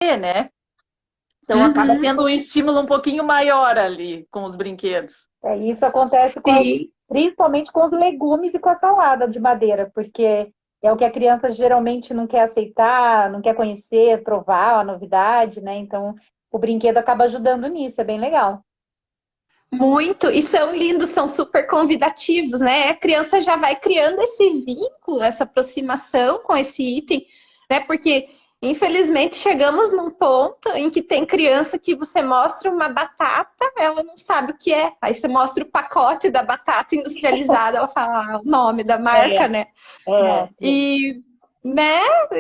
crescer, né? Então acaba Uhum, sendo um estímulo um pouquinho maior ali com os brinquedos. Isso acontece sim. principalmente com os legumes e com a salada de madeira, porque é o que a criança geralmente não quer aceitar, não quer conhecer, provar a novidade, né? Então, o brinquedo acaba ajudando nisso, é bem legal. Muito, e são lindos, são super convidativos, né? A criança já vai criando esse vínculo, essa aproximação com esse item, né? Porque, infelizmente, chegamos num ponto em que tem criança que você mostra uma batata, ela não sabe o que é. Aí você mostra o pacote da batata industrializada, ela fala o nome da marca, É, né? Nossa. E, né?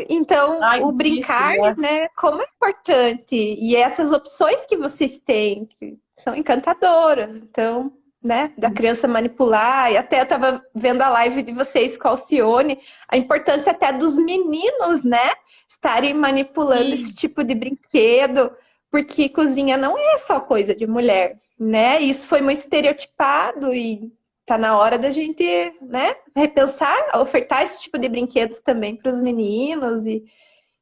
Então, Ai, o difícil, brincar, né? né? Como é importante. E essas opções que vocês têm, que são encantadoras. Então, né? Da criança manipular. E até eu tava vendo a live de vocês com a Alcione, a importância até dos meninos, né? Estarem manipulando esse Sim, tipo de brinquedo. Porque cozinha não é só coisa de mulher, né? Isso foi muito estereotipado e tá na hora da gente, né, repensar, ofertar esse tipo de brinquedos também para os meninos e,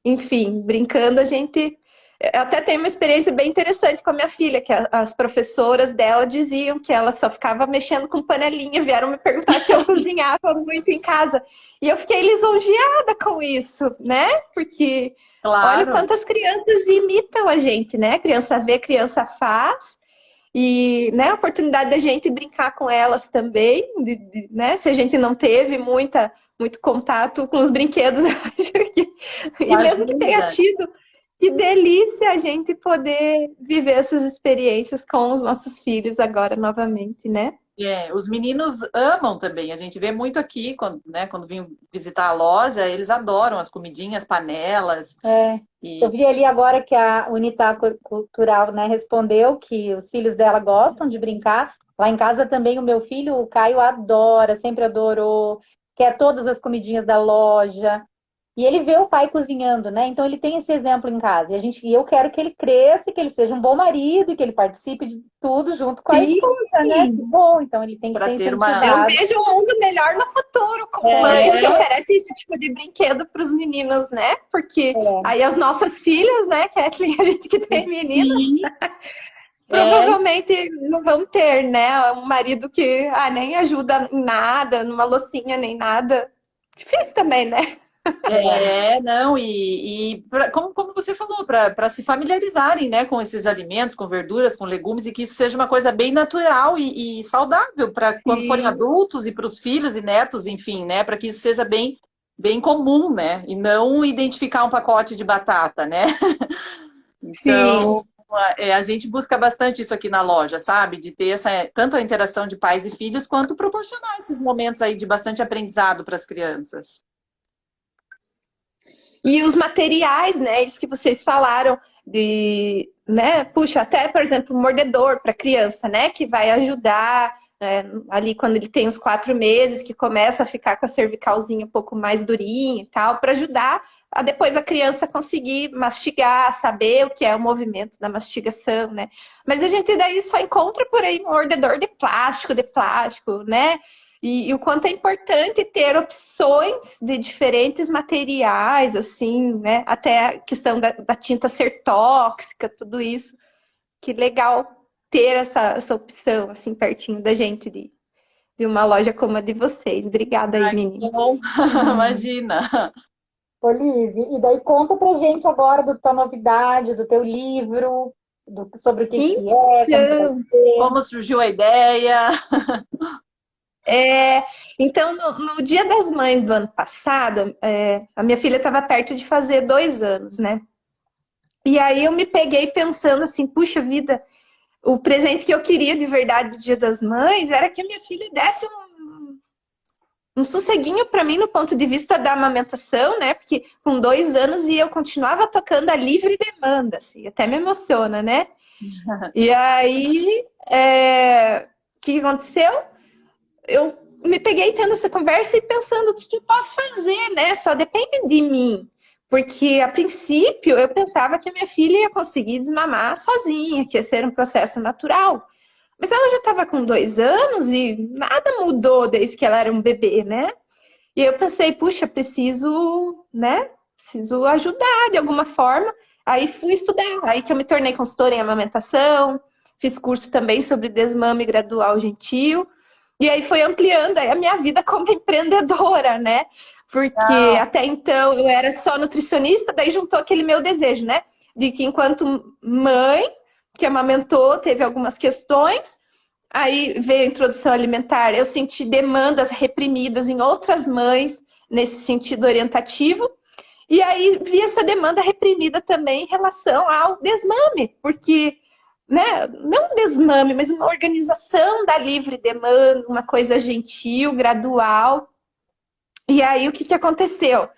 enfim, brincando a gente. Eu até tenho uma experiência bem interessante com a minha filha, que as professoras dela diziam que ela só ficava mexendo com panelinha, vieram me perguntar se eu cozinhava muito em casa. E eu fiquei lisonjeada com isso, né? Porque olha o claro. quanto as crianças imitam a gente, né? Criança vê, criança faz. E, né, a oportunidade da gente brincar com elas também, né, se a gente não teve muito contato com os brinquedos, acho que, e mesmo que tenha Ajuda. tido, que delícia a gente poder viver essas experiências com os nossos filhos agora novamente, né? É, os meninos amam também. A gente vê muito aqui, quando, né, quando vim visitar a loja, eles adoram as comidinhas, panelas. É, eu E vi ali agora que a Unitar Cultural, né, respondeu que os filhos dela gostam de brincar. Lá em casa também o meu filho, o Caio, adora, sempre adorou, quer todas as comidinhas da loja. E ele vê o pai cozinhando, né? Então ele tem esse exemplo em casa. E eu quero que ele cresça, que ele seja um bom marido, e que ele participe de tudo junto com a esposa, né? Que Sim, bom. Então ele tem que para ser ter uma. eu incentivado. vejo um mundo melhor no futuro, com mães que É, oferecem esse tipo de brinquedo para os meninos, né? Porque É, aí as nossas filhas, né, Kathleen, a gente que tem meninos, sim, é, provavelmente não vão ter, né? Um marido que nem ajuda em nada, numa loucinha nem nada. Difícil também, né? é. não, como você falou, para se familiarizarem, né, com esses alimentos, com verduras, com legumes, e que isso seja uma coisa bem natural e saudável para quando forem Sim, adultos e para os filhos e netos, enfim, né, para que isso seja bem comum, né, e não identificar um pacote de batata, né? sim. Então, a gente busca bastante isso aqui na loja, sabe? De ter tanto a interação de pais e filhos, quanto proporcionar esses momentos aí de bastante aprendizado para as crianças. E os materiais, né? Isso que vocês falaram de, né? Puxa, até, por exemplo, um mordedor para criança, né? Que vai ajudar, né, ali quando ele tem uns 4 meses, que começa a ficar com a cervicalzinha um pouco mais durinha e tal, para ajudar a depois a criança conseguir mastigar, saber o que é o movimento da mastigação, né? Mas a gente daí só encontra por aí um mordedor de plástico, né? E o quanto é importante ter opções de diferentes materiais, assim, né? Até a questão da tinta ser tóxica, tudo isso. Que legal ter essa opção, assim, pertinho da gente de uma loja como a de vocês. Obrigada aí, Ai, que bom! meninas. Imagina! Ô, Liz, e daí conta pra gente agora da tua novidade, do teu livro, sobre o que que é, como que vai Então, ser. Como surgiu a ideia? é, então no Dia das Mães do ano passado, a minha filha estava perto de fazer 2 anos, né? E aí eu me peguei pensando assim, puxa vida, o presente que eu queria de verdade do Dia das Mães era que a minha filha desse um sosseguinho para mim no ponto de vista da amamentação, né? Porque com 2 anos e eu continuava tocando a livre demanda, assim, até me emociona, né? E aí, o que aconteceu? Eu me peguei tendo essa conversa e pensando o que eu posso fazer, né? Só depende de mim. Porque a princípio eu pensava que a minha filha ia conseguir desmamar sozinha, que ia ser um processo natural. Mas ela já estava com 2 anos e nada mudou desde que ela era um bebê, né? E eu pensei, puxa, preciso, né? Preciso ajudar de alguma forma. Aí fui estudar, aí que eu me tornei consultora em amamentação, fiz curso também sobre desmame gradual gentil, e aí foi ampliando aí a minha vida como empreendedora, né? Porque até então eu era só nutricionista, daí juntou aquele meu desejo, né? De que enquanto mãe que amamentou, teve algumas questões, aí veio a introdução alimentar, eu senti demandas reprimidas em outras mães nesse sentido orientativo, e aí vi essa demanda reprimida também em relação ao desmame, porque, né, não um desmame, mas uma organização da livre demanda, uma coisa gentil, gradual. E aí o que aconteceu?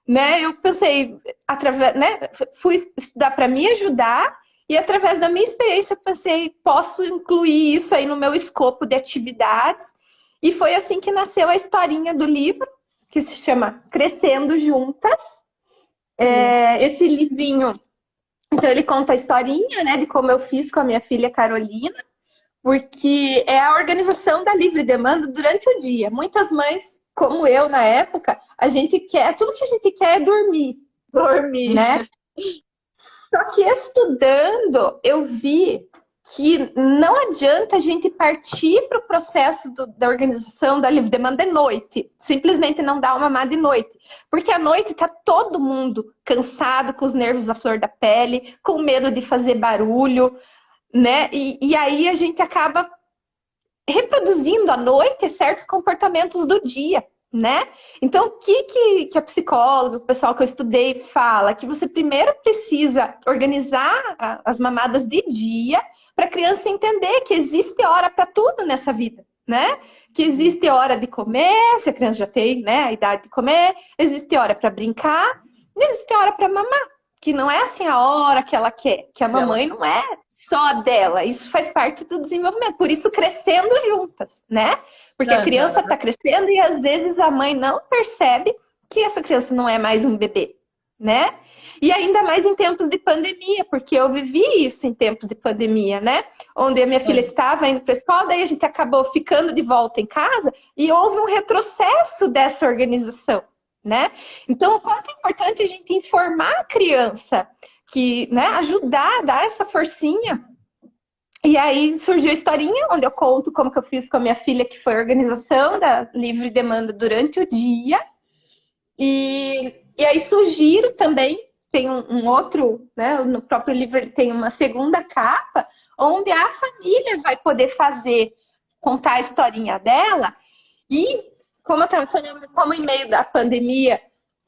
Né, eu pensei, através, né, fui estudar para me ajudar e através da minha experiência eu pensei, posso incluir isso aí no meu escopo de atividades. E foi assim que nasceu a historinha do livro, que se chama Crescendo Juntas. Esse livrinho, então ele conta a historinha, né, de como eu fiz com a minha filha Carolina, porque é a organização da livre demanda durante o dia. Muitas mães, como eu na época, a gente quer, tudo que a gente quer é dormir. Dormir. Né? Só que estudando, eu vi que não adianta a gente partir para o processo da organização da livre demanda de noite. Simplesmente não dá uma mamar de noite. Porque à noite está todo mundo cansado, com os nervos à flor da pele, com medo de fazer barulho, né? E aí a gente acaba reproduzindo à noite certos comportamentos do dia, né? Então, o que a psicóloga, o pessoal que eu estudei fala? Que você primeiro precisa organizar as mamadas de dia para a criança entender que existe hora para tudo nessa vida, né? Que existe hora de comer, se a criança já tem, né, a idade de comer, existe hora para brincar, existe hora para mamar. Que não é assim a hora que ela quer, que a mamãe não é só dela, isso faz parte do desenvolvimento, por isso crescendo juntas, né? Porque a criança está crescendo e às vezes a mãe não percebe que essa criança não é mais um bebê, né? E ainda mais em tempos de pandemia, porque eu vivi isso em tempos de pandemia, né? Onde a minha filha estava indo para a escola, daí a gente acabou ficando de volta em casa e houve um retrocesso dessa organização. Né? Então, o quanto é importante a gente informar a criança, que, né, ajudar, dar essa forcinha. E aí surgiu a historinha, onde eu conto como que eu fiz com a minha filha, que foi a organização da livre demanda durante o dia. E aí sugiro também, tem um outro, né, no próprio livro ele tem uma segunda capa, onde a família vai poder contar a historinha dela e como eu estava falando, como em meio da pandemia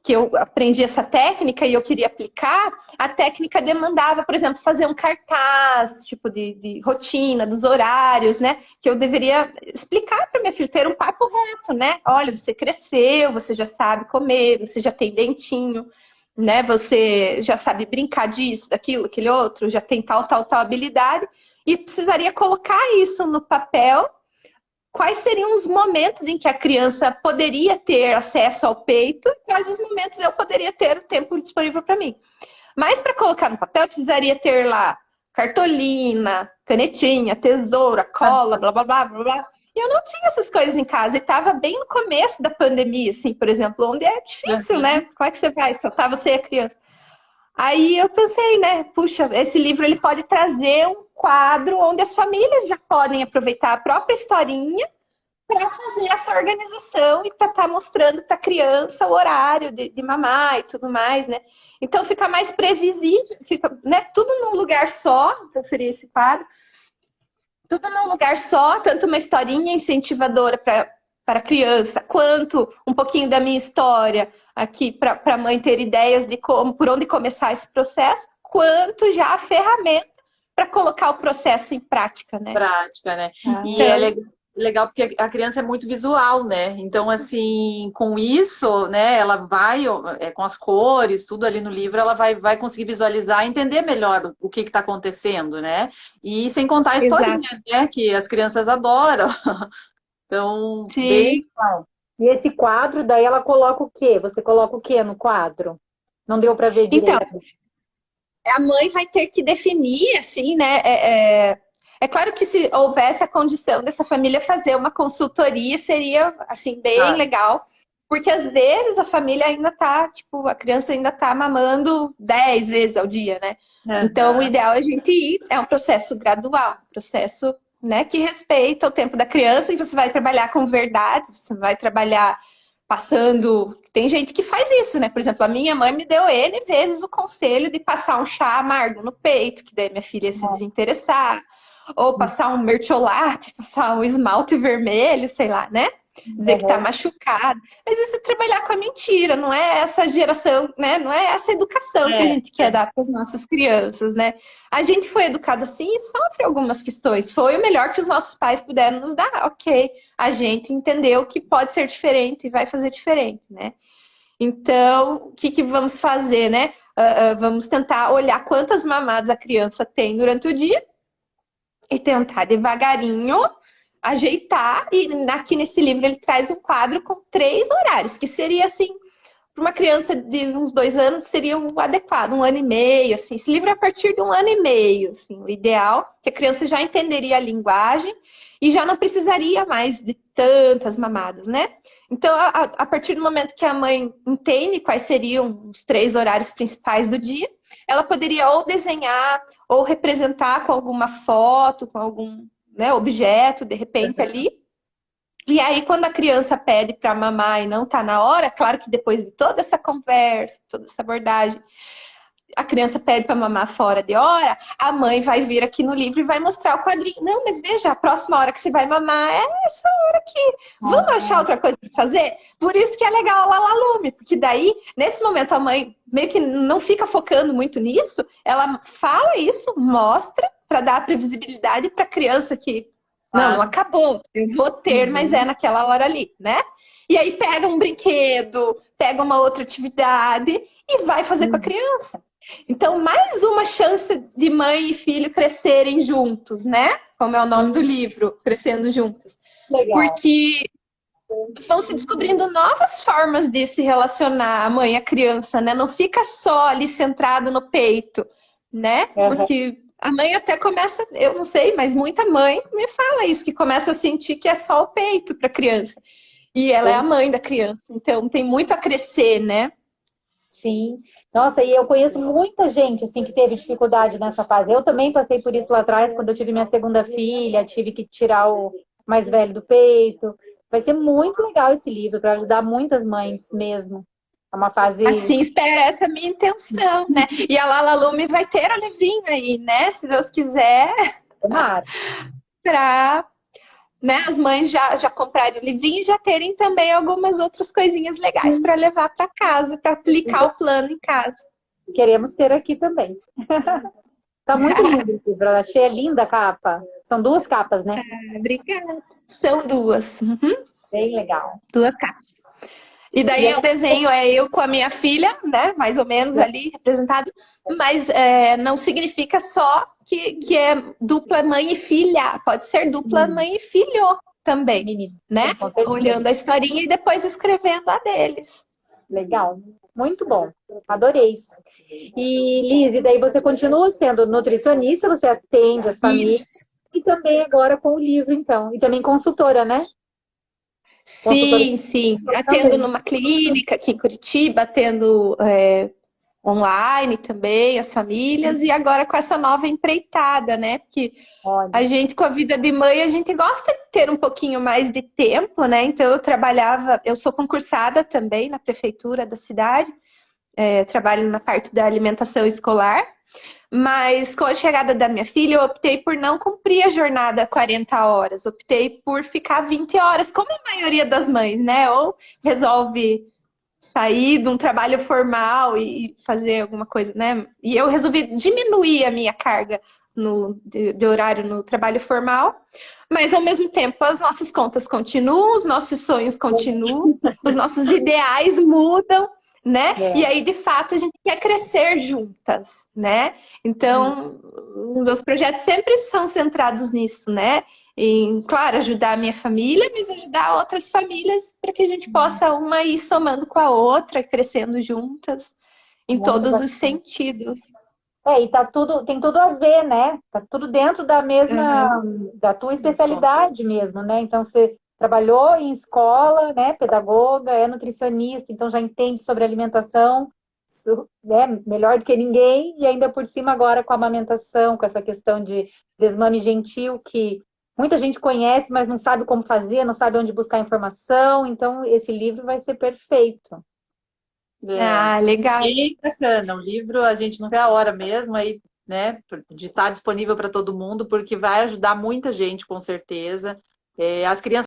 que eu aprendi essa técnica e eu queria aplicar, a técnica demandava, por exemplo, fazer um cartaz, tipo de rotina, dos horários, né? Que eu deveria explicar para minha filha, ter um papo reto, né? Olha, você cresceu, você já sabe comer, você já tem dentinho, né? Você já sabe brincar disso, daquilo, aquele outro, já tem tal habilidade. E precisaria colocar isso no papel. Quais seriam os momentos em que a criança poderia ter acesso ao peito e quais os momentos eu poderia ter o tempo disponível para mim. Mas para colocar no papel, eu precisaria ter lá cartolina, canetinha, tesoura, cola, blá, blá, blá, blá, blá. E eu não tinha essas coisas em casa. E estava bem no começo da pandemia, assim, por exemplo, onde é difícil, né? Como é que você vai? Só tá você e a criança. Aí eu pensei, né? Puxa, esse livro ele pode trazer um quadro onde as famílias já podem aproveitar a própria historinha para fazer essa organização e para estar mostrando para a criança o horário de mamar e tudo mais, né? Então fica mais previsível, fica, né, tudo num lugar só, então seria esse quadro. Tudo num lugar só, tanto uma historinha incentivadora para a criança, quanto um pouquinho da minha história aqui para a mãe ter ideias de por onde começar esse processo, quanto já a ferramenta para colocar o processo em prática, né? Prática, né? E então, é legal porque a criança é muito visual, né? Então, assim, com isso, né, ela vai, com as cores, tudo ali no livro, ela vai conseguir visualizar e entender melhor o que está acontecendo, né? E sem contar a historinha, né? Que as crianças adoram. Então, sim. bem... E esse quadro, daí ela coloca o quê? Você coloca o quê no quadro? Não deu para ver direito. Então, a mãe vai ter que definir, assim, né? É claro que se houvesse a condição dessa família fazer uma consultoria, seria, assim, bem legal. Porque às vezes a família ainda tá, tipo, a criança ainda tá mamando 10 vezes ao dia, né? Então, o ideal é a gente ir, é um processo gradual, um processo, né, que respeita o tempo da criança e você vai trabalhar com verdades, você vai trabalhar passando. Tem gente que faz isso, né? Por exemplo, a minha mãe me deu N vezes o conselho de passar um chá amargo no peito, que daí minha filha ia se desinteressar, ou passar um mertiolate, passar um esmalte vermelho, sei lá, né? Dizer que tá machucado. Mas isso é trabalhar com a mentira, não é essa geração, né? Não é essa educação que a gente quer dar para as nossas crianças, né? A gente foi educado assim e sofre algumas questões. Foi o melhor que os nossos pais puderam nos dar, ok. A gente entendeu que pode ser diferente e vai fazer diferente, né? Então, o que vamos fazer, né? Vamos tentar olhar quantas mamadas a criança tem durante o dia e tentar devagarinho ajeitar, e aqui nesse livro ele traz um quadro com 3 horários, que seria assim, para uma criança de uns 2 anos, seria um adequado, 1 ano e meio, assim. Esse livro é a partir de 1 ano e meio, assim, o ideal, que a criança já entenderia a linguagem e já não precisaria mais de tantas mamadas, né? Então, a partir do momento que a mãe entende quais seriam os 3 horários principais do dia, ela poderia ou desenhar, ou representar com alguma foto, com algum, né, objeto, de repente, ali. E aí, quando a criança pede para mamar e não está na hora, claro que depois de toda essa conversa, toda essa abordagem, a criança pede para mamar fora de hora, a mãe vai vir aqui no livro e vai mostrar o quadrinho. Não, mas veja, a próxima hora que você vai mamar é essa hora aqui. Vamos achar outra coisa para fazer? Por isso que é legal a Lalalume, porque daí, nesse momento, a mãe meio que não fica focando muito nisso, ela fala isso, mostra, para dar a previsibilidade para a criança que não acabou, eu vou ter, mas é naquela hora ali, né? E aí pega um brinquedo, pega uma outra atividade e vai fazer com a criança. Então, mais uma chance de mãe e filho crescerem juntos, né? Como é o nome do livro, Crescendo Juntos. Legal. Porque vão se descobrindo novas formas de se relacionar a mãe e a criança, né? Não fica só ali centrado no peito, né? Porque a mãe até começa, eu não sei, mas muita mãe me fala isso, que começa a sentir que é só o peito para a criança. E ela é a mãe da criança, então tem muito a crescer, né? Sim. Nossa, e eu conheço muita gente, assim, que teve dificuldade nessa fase. Eu também passei por isso lá atrás, quando eu tive minha segunda filha, tive que tirar o mais velho do peito. Vai ser muito legal esse livro, para ajudar muitas mães mesmo. É uma fase... Assim, espera, essa é a minha intenção, né? E a Lalalume vai ter o livrinho aí, né? Se Deus quiser. Tomara. Para, né, as mães já comprarem o livrinho e já terem também algumas outras coisinhas legais para levar para casa, para aplicar o plano em casa. Queremos ter aqui também. Tá muito lindo o livro, eu achei linda a capa. São 2 capas, né? Obrigada. São 2. Bem legal. 2 capas. E daí o desenho é eu com a minha filha, né? Mais ou menos ali representado. Mas não significa só que é dupla mãe e filha. Pode ser dupla mãe e filho também, Menino, né? Olhando a historinha e depois escrevendo a deles. Legal. Muito bom. Adorei. E, Liz, e daí você continua sendo nutricionista, você atende as famílias. Isso. E também agora com o livro, então. E também consultora, né? Sim. Atendo numa clínica aqui em Curitiba, atendo online também, as famílias, e agora com essa nova empreitada, né? Porque a gente, com a vida de mãe, a gente gosta de ter um pouquinho mais de tempo, né? Então eu sou concursada também na prefeitura da cidade, trabalho na parte da alimentação escolar. Mas com a chegada da minha filha, eu optei por não cumprir a jornada 40 horas. Optei por ficar 20 horas, como a maioria das mães, né? Ou resolve sair de um trabalho formal e fazer alguma coisa, né? E eu resolvi diminuir a minha carga de horário no trabalho formal. Mas, ao mesmo tempo, as nossas contas continuam, os nossos sonhos continuam, os nossos ideais mudam, né? E aí, de fato, a gente quer crescer juntas, né? Então, os meus projetos sempre são centrados nisso, né? Em, claro, ajudar a minha família, mas ajudar outras famílias para que a gente possa uma ir somando com a outra, crescendo juntas, em todos os sentidos. E tem tudo a ver, né? Tá tudo dentro da mesma, da tua especialidade mesmo, né? Então, você trabalhou em escola, né, pedagoga, é nutricionista, então já entende sobre alimentação, né, melhor do que ninguém, e ainda por cima agora com a amamentação, com essa questão de desmame gentil, que muita gente conhece, mas não sabe como fazer, não sabe onde buscar informação, então esse livro vai ser perfeito. Ah, legal. Bem bacana. O livro a gente não vê a hora mesmo aí, né, de estar disponível para todo mundo, porque vai ajudar muita gente, com certeza. As crianças